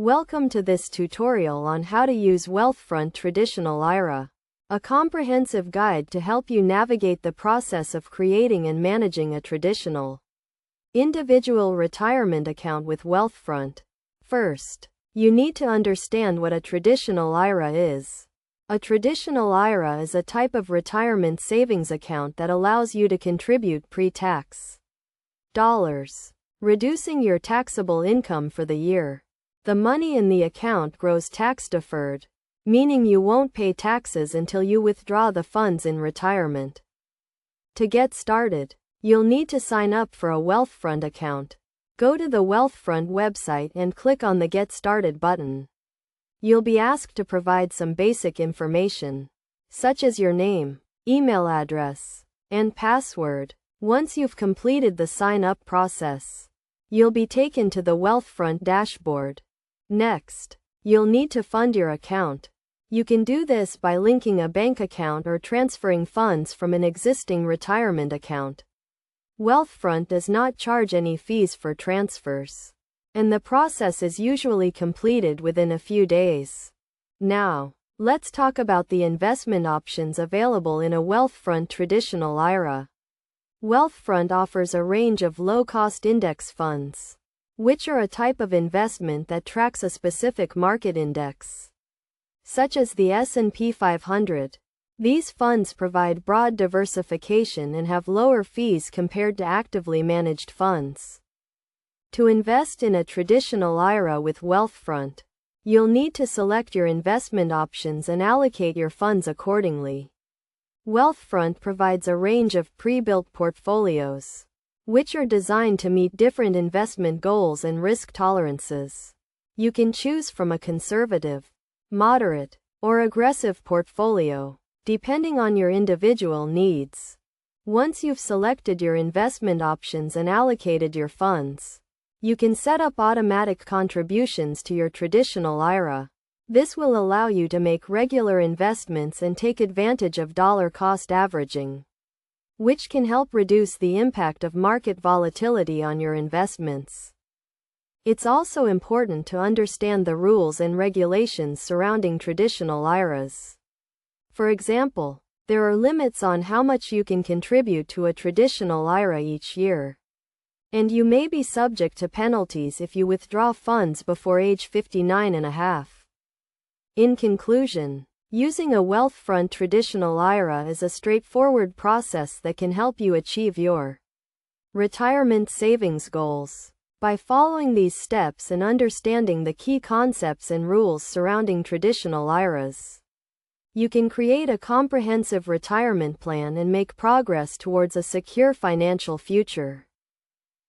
Welcome to this tutorial on how to use Wealthfront Traditional IRA, a comprehensive guide to help you navigate the process of creating and managing a traditional individual retirement account with Wealthfront. First, you need to understand what a traditional IRA is. A traditional IRA is a type of retirement savings account that allows you to contribute pre-tax dollars, reducing your taxable income for the year. The money in the account grows tax-deferred, meaning you won't pay taxes until you withdraw the funds in retirement. To get started, you'll need to sign up for a Wealthfront account. Go to the Wealthfront website and click on the Get Started button. You'll be asked to provide some basic information, such as your name, email address, and password. Once you've completed the sign-up process, you'll be taken to the Wealthfront dashboard. Next, you'll need to fund your account. You can do this by linking a bank account or transferring funds from an existing retirement account. Wealthfront does not charge any fees for transfers, and the process is usually completed within a few days. Now, let's talk about the investment options available in a Wealthfront Traditional IRA. Wealthfront offers a range of low-cost index funds, which are a type of investment that tracks a specific market index, such as the S&P 500. These funds provide broad diversification and have lower fees compared to actively managed funds. To invest in a traditional IRA with Wealthfront, you'll need to select your investment options and allocate your funds accordingly. Wealthfront provides a range of pre-built portfolios, which are designed to meet different investment goals and risk tolerances. You can choose from a conservative, moderate, or aggressive portfolio, depending on your individual needs. Once you've selected your investment options and allocated your funds, you can set up automatic contributions to your traditional IRA. This will allow you to make regular investments and take advantage of dollar-cost averaging, which can help reduce the impact of market volatility on your investments. It's also important to understand the rules and regulations surrounding traditional IRAs. For example, there are limits on how much you can contribute to a traditional IRA each year, and you may be subject to penalties if you withdraw funds before age 59 and a half. In conclusion, using a Wealthfront Traditional IRA is a straightforward process that can help you achieve your retirement savings goals. By following these steps and understanding the key concepts and rules surrounding traditional IRAs, you can create a comprehensive retirement plan and make progress towards a secure financial future.